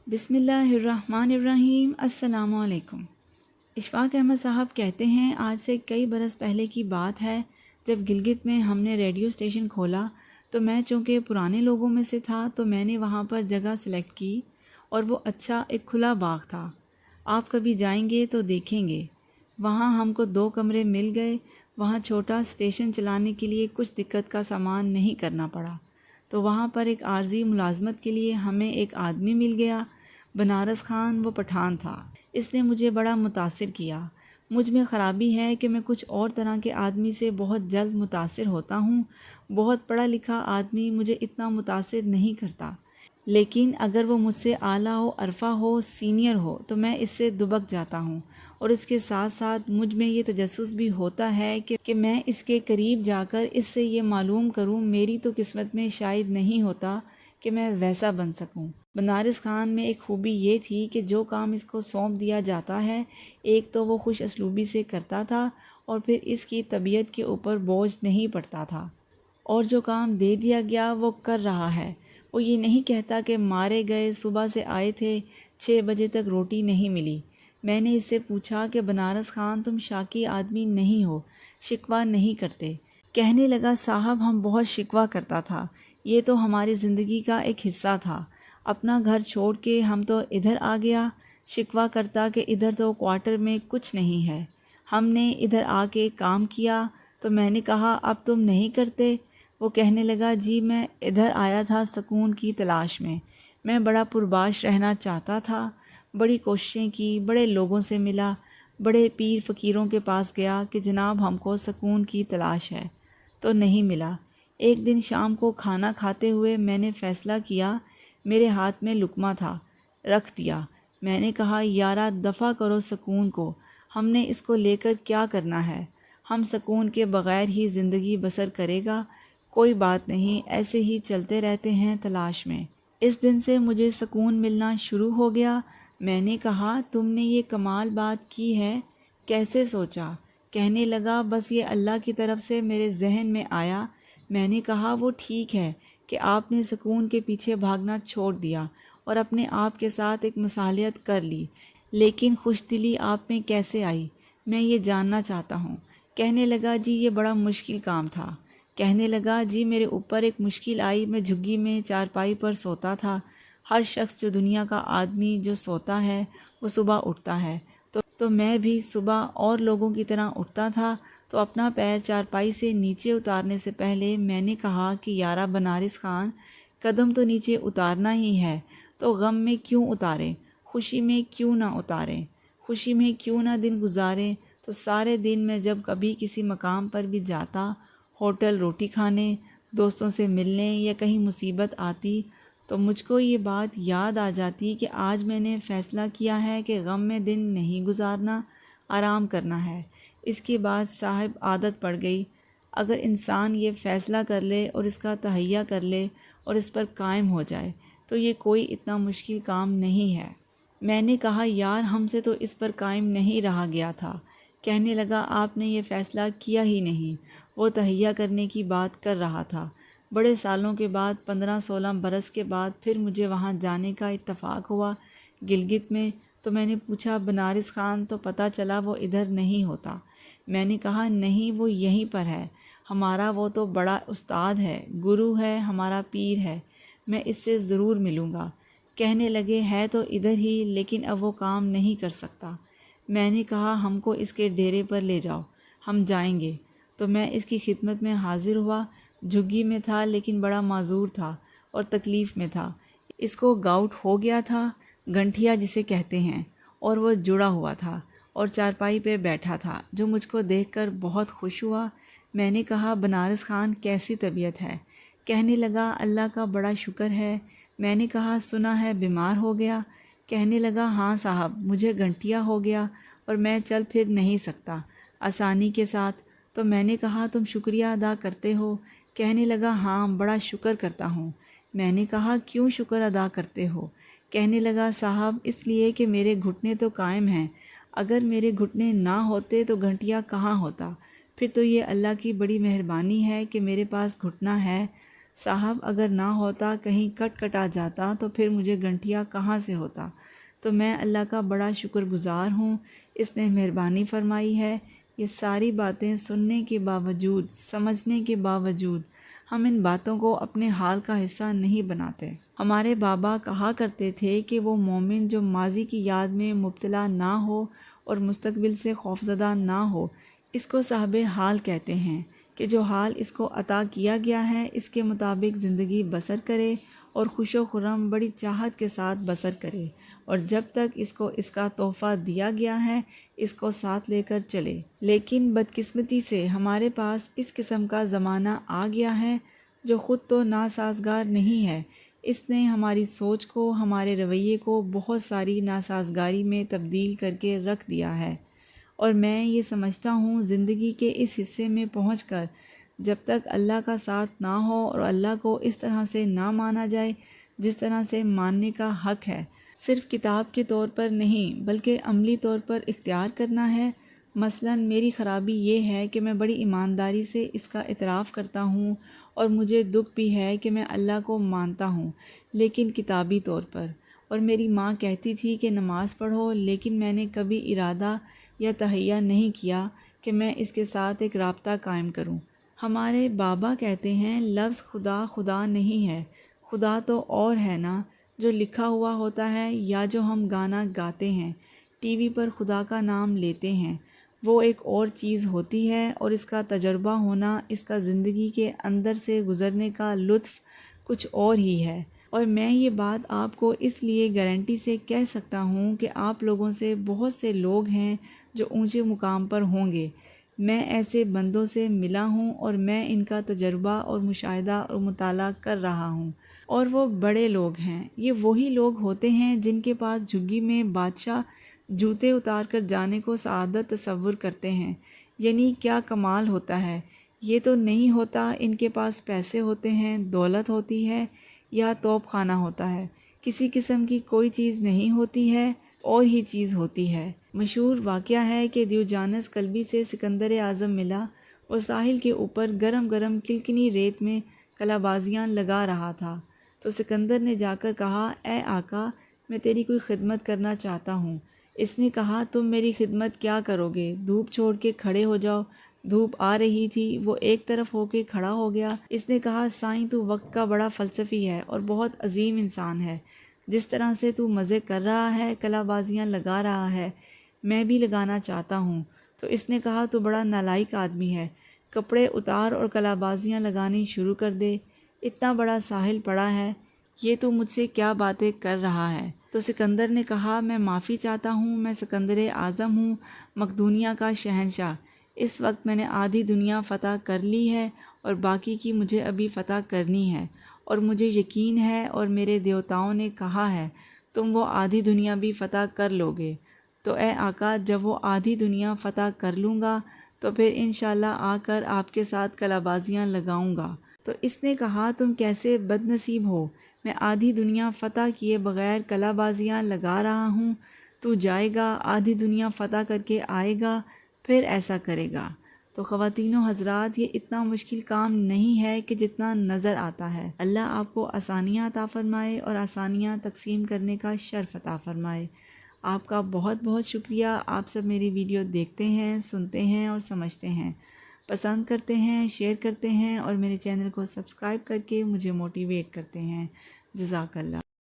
بسم اللہ الرحمن الرحیم۔ السلام علیکم۔ اشفاق احمد صاحب کہتے ہیں آج سے کئی برس پہلے کی بات ہے، جب گلگت میں ہم نے ریڈیو اسٹیشن کھولا تو میں چونکہ پرانے لوگوں میں سے تھا تو میں نے وہاں پر جگہ سلیکٹ کی اور وہ اچھا ایک کھلا باغ تھا۔ آپ کبھی جائیں گے تو دیکھیں گے۔ وہاں ہم کو 2 کمرے مل گئے۔ وہاں چھوٹا اسٹیشن چلانے کے لیے کچھ دقت کا سامان نہیں کرنا پڑا، تو وہاں پر ایک عارضی ملازمت کے لیے ہمیں ایک آدمی مل گیا، بنارس خان۔ وہ پٹھان تھا۔ اس نے مجھے بڑا متاثر کیا۔ مجھ میں خرابی ہے کہ میں کچھ اور طرح کے آدمی سے بہت جلد متاثر ہوتا ہوں۔ بہت پڑھا لکھا آدمی مجھے اتنا متاثر نہیں کرتا، لیکن اگر وہ مجھ سے اعلیٰ ہو، عرفہ ہو، سینئر ہو تو میں اس سے دبک جاتا ہوں، اور اس کے ساتھ ساتھ مجھ میں یہ تجسس بھی ہوتا ہے کہ میں اس کے قریب جا کر اس سے یہ معلوم کروں میری تو قسمت میں شاید نہیں ہوتا کہ میں ویسا بن سکوں۔ بنارس خان میں ایک خوبی یہ تھی کہ جو کام اس کو سونپ دیا جاتا ہے، ایک تو وہ خوش اسلوبی سے کرتا تھا اور پھر اس کی طبیعت کے اوپر بوجھ نہیں پڑتا تھا، اور جو کام دے دیا گیا وہ کر رہا ہے۔ وہ یہ نہیں کہتا کہ مارے گئے، صبح سے آئے تھے، 6 بجے تک روٹی نہیں ملی۔ میں نے اس سے پوچھا کہ بنارس خان تم شاکی آدمی نہیں ہو، شکوہ نہیں کرتے؟ کہنے لگا صاحب ہم بہت شکوہ کرتا تھا، یہ تو ہماری زندگی کا ایک حصہ تھا۔ اپنا گھر چھوڑ کے ہم تو ادھر آ گیا، شکوہ کرتا کہ ادھر تو کوارٹر میں کچھ نہیں ہے۔ ہم نے ادھر آ کے کام کیا تو میں نے کہا اب تم نہیں کرتے؟ وہ کہنے لگا جی میں ادھر آیا تھا سکون کی تلاش میں بڑا پرباش رہنا چاہتا تھا، بڑی کوششیں کی، بڑے لوگوں سے ملا، بڑے پیر فقیروں کے پاس گیا کہ جناب ہم کو سکون کی تلاش ہے، تو نہیں ملا۔ ایک دن شام کو کھانا کھاتے ہوئے میں نے فیصلہ کیا، میرے ہاتھ میں لقمہ تھا، رکھ دیا۔ میں نے کہا یارا دفع کرو سکون کو، ہم نے اس کو لے کر کیا کرنا ہے؟ ہم سکون کے بغیر ہی زندگی بسر کرے گا، کوئی بات نہیں، ایسے ہی چلتے رہتے ہیں تلاش میں۔ اس دن سے مجھے سکون ملنا شروع ہو گیا۔ میں نے کہا تم نے یہ کمال بات کی ہے، کیسے سوچا؟ کہنے لگا بس یہ اللہ کی طرف سے میرے ذہن میں آیا۔ میں نے کہا وہ ٹھیک ہے کہ آپ نے سکون کے پیچھے بھاگنا چھوڑ دیا اور اپنے آپ کے ساتھ ایک مصالحت کر لی، لیکن خوش دلی آپ میں کیسے آئی؟ میں یہ جاننا چاہتا ہوں۔ کہنے لگا جی یہ بڑا مشکل کام تھا۔ کہنے لگا جی میرے اوپر ایک مشکل آئی، میں جھگی میں چارپائی پر سوتا تھا۔ ہر شخص جو دنیا کا آدمی جو سوتا ہے وہ صبح اٹھتا ہے، تو میں بھی صبح اور لوگوں کی طرح اٹھتا تھا، تو اپنا پیر چارپائی سے نیچے اتارنے سے پہلے میں نے کہا کہ یارا بنارس خان، قدم تو نیچے اتارنا ہی ہے، تو غم میں کیوں اتاریں، خوشی میں کیوں نہ اتاریں، خوشی میں کیوں نہ دن گزاریں؟ تو سارے دن میں جب کبھی کسی مقام پر بھی جاتا، ہوٹل روٹی کھانے، دوستوں سے ملنے، یا کہیں مصیبت آتی، تو مجھ کو یہ بات یاد آ جاتی کہ آج میں نے فیصلہ کیا ہے کہ غم میں دن نہیں گزارنا، آرام کرنا ہے۔ اس کے بعد صاحب عادت پڑ گئی۔ اگر انسان یہ فیصلہ کر لے اور اس کا تہیہ کر لے اور اس پر قائم ہو جائے تو یہ کوئی اتنا مشکل کام نہیں ہے۔ میں نے کہا یار ہم سے تو اس پر قائم نہیں رہا گیا تھا۔ کہنے لگا آپ نے یہ فیصلہ کیا ہی نہیں، وہ تہیہ کرنے کی بات کر رہا تھا۔ بڑے سالوں کے بعد 15-16 برس کے بعد پھر مجھے وہاں جانے کا اتفاق ہوا گلگت میں، تو میں نے پوچھا بنارس خان، تو پتہ چلا وہ ادھر نہیں ہوتا۔ میں نے کہا نہیں وہ یہیں پر ہے، ہمارا وہ تو بڑا استاد ہے، گرو ہے، ہمارا پیر ہے، میں اس سے ضرور ملوں گا۔ کہنے لگے ہے تو ادھر ہی، لیکن اب وہ کام نہیں کر سکتا۔ میں نے کہا ہم کو اس کے ڈیرے پر لے جاؤ، ہم جائیں گے۔ تو میں اس کی خدمت میں حاضر ہوا۔ جھگی میں تھا لیکن بڑا معذور تھا اور تکلیف میں تھا۔ اس کو گاؤٹ ہو گیا تھا، گنٹھیا جسے کہتے ہیں، اور وہ جڑا ہوا تھا اور چارپائی پہ بیٹھا تھا، جو مجھ کو دیکھ کر بہت خوش ہوا۔ میں نے کہا بنارس خان کیسی طبیعت ہے؟ کہنے لگا اللہ کا بڑا شکر ہے۔ میں نے کہا سنا ہے بیمار ہو گیا؟ کہنے لگا ہاں صاحب مجھے گنٹھیا ہو گیا اور میں چل پھر نہیں سکتا آسانی کے ساتھ۔ تو میں نے کہا تم شکریہ ادا کرتے ہو؟ کہنے لگا ہاں بڑا شکر کرتا ہوں۔ میں نے کہا کیوں شکر ادا کرتے ہو؟ کہنے لگا صاحب اس لیے کہ میرے گھٹنے تو قائم ہیں، اگر میرے گھٹنے نہ ہوتے تو گھنٹیا کہاں ہوتا؟ پھر تو یہ اللہ کی بڑی مہربانی ہے کہ میرے پاس گھٹنا ہے، صاحب اگر نہ ہوتا، کہیں کٹ کٹا جاتا تو پھر مجھے گنٹھیا کہاں سے ہوتا۔ تو میں اللہ کا بڑا شکر گزار ہوں، اس نے مہربانی فرمائی ہے۔ یہ ساری باتیں سننے کے باوجود، سمجھنے کے باوجود ہم ان باتوں کو اپنے حال کا حصہ نہیں بناتے۔ ہمارے بابا کہا کرتے تھے کہ وہ مومن جو ماضی کی یاد میں مبتلا نہ ہو اور مستقبل سے خوفزدہ نہ ہو، اس کو صاحب حال کہتے ہیں، کہ جو حال اس کو عطا کیا گیا ہے اس کے مطابق زندگی بسر کرے اور خوش و خرم بڑی چاہت کے ساتھ بسر کرے، اور جب تک اس کو اس کا تحفہ دیا گیا ہے اس کو ساتھ لے کر چلے۔ لیکن بدقسمتی سے ہمارے پاس اس قسم کا زمانہ آ گیا ہے جو خود تو ناسازگار نہیں ہے، اس نے ہماری سوچ کو، ہمارے رویے کو بہت ساری ناسازگاری میں تبدیل کر کے رکھ دیا ہے۔ اور میں یہ سمجھتا ہوں زندگی کے اس حصے میں پہنچ کر جب تک اللہ کا ساتھ نہ ہو اور اللہ کو اس طرح سے نہ مانا جائے جس طرح سے ماننے کا حق ہے، صرف کتاب کے طور پر نہیں بلکہ عملی طور پر اختیار کرنا ہے۔ مثلاً میری خرابی یہ ہے کہ میں بڑی ایمانداری سے اس کا اعتراف کرتا ہوں، اور مجھے دکھ بھی ہے کہ میں اللہ کو مانتا ہوں لیکن کتابی طور پر، اور میری ماں کہتی تھی کہ نماز پڑھو، لیکن میں نے کبھی ارادہ یا تہیہ نہیں کیا کہ میں اس کے ساتھ ایک رابطہ قائم کروں۔ ہمارے بابا کہتے ہیں لفظ خدا خدا نہیں ہے، خدا تو اور ہے نا، جو لکھا ہوا ہوتا ہے یا جو ہم گانا گاتے ہیں، ٹی وی پر خدا کا نام لیتے ہیں، وہ ایک اور چیز ہوتی ہے، اور اس کا تجربہ ہونا، اس کا زندگی کے اندر سے گزرنے کا لطف کچھ اور ہی ہے۔ اور میں یہ بات آپ کو اس لیے گارنٹی سے کہہ سکتا ہوں کہ آپ لوگوں سے بہت سے لوگ ہیں جو اونچے مقام پر ہوں گے، میں ایسے بندوں سے ملا ہوں اور میں ان کا تجربہ اور مشاہدہ اور مطالعہ کر رہا ہوں، اور وہ بڑے لوگ ہیں۔ یہ وہی لوگ ہوتے ہیں جن کے پاس جھگی میں بادشاہ جوتے اتار کر جانے کو سعادت تصور کرتے ہیں، یعنی کیا کمال ہوتا ہے۔ یہ تو نہیں ہوتا ان کے پاس پیسے ہوتے ہیں، دولت ہوتی ہے یا توپ خانہ ہوتا ہے، کسی قسم کی کوئی چیز نہیں ہوتی ہے، اور ہی چیز ہوتی ہے۔ مشہور واقعہ ہے کہ دیوجانس کلبی سے سکندر اعظم ملا اور ساحل کے اوپر گرم گرم کلکنی ریت میں کلا بازیاں لگا رہا تھا، تو سکندر نے جا کر کہا، اے آقا، میں تیری کوئی خدمت کرنا چاہتا ہوں۔ اس نے کہا، تم میری خدمت کیا کرو گے، دھوپ چھوڑ کے کھڑے ہو جاؤ۔ دھوپ آ رہی تھی، وہ ایک طرف ہو کے کھڑا ہو گیا۔ اس نے کہا، سائیں تو وقت کا بڑا فلسفی ہے اور بہت عظیم انسان ہے، جس طرح سے تو مزے کر رہا ہے، کلا بازیاں لگا رہا ہے، میں بھی لگانا چاہتا ہوں۔ تو اس نے کہا، تو بڑا نالائق آدمی ہے، کپڑے اتار اور کلا بازیاں لگانی شروع کر دے، اتنا بڑا ساحل پڑا ہے، یہ تو مجھ سے کیا باتیں کر رہا ہے۔ تو سکندر نے کہا، میں معافی چاہتا ہوں، میں سکندر اعظم ہوں، مقدونیہ کا شہنشاہ۔ اس وقت میں نے آدھی دنیا فتح کر لی ہے اور باقی کی مجھے ابھی فتح کرنی ہے، اور مجھے یقین ہے اور میرے دیوتاؤں نے کہا ہے تم وہ آدھی دنیا بھی فتح کر لوگے۔ تو اے آقا، جب وہ آدھی دنیا فتح کر لوں گا تو پھر انشاءاللہ آ کر آپ کے ساتھ کلا بازیاں لگاؤں گا۔ تو اس نے کہا، تم کیسے بد نصیب ہو، میں آدھی دنیا فتح کیے بغیر کلا بازیاں لگا رہا ہوں، تو جائے گا، آدھی دنیا فتح کر کے آئے گا، پھر ایسا کرے گا۔ تو خواتین و حضرات، یہ اتنا مشکل کام نہیں ہے کہ جتنا نظر آتا ہے۔ اللہ آپ کو آسانیاں عطا فرمائے اور آسانیاں تقسیم کرنے کا شرف عطا فرمائے۔ آپ کا بہت بہت شکریہ۔ آپ سب میری ویڈیو دیکھتے ہیں، سنتے ہیں اور سمجھتے ہیں، پسند کرتے ہیں، شیئر کرتے ہیں، اور میرے چینل کو سبسکرائب کر کے مجھے موٹیویٹ کرتے ہیں۔ جزاک اللہ۔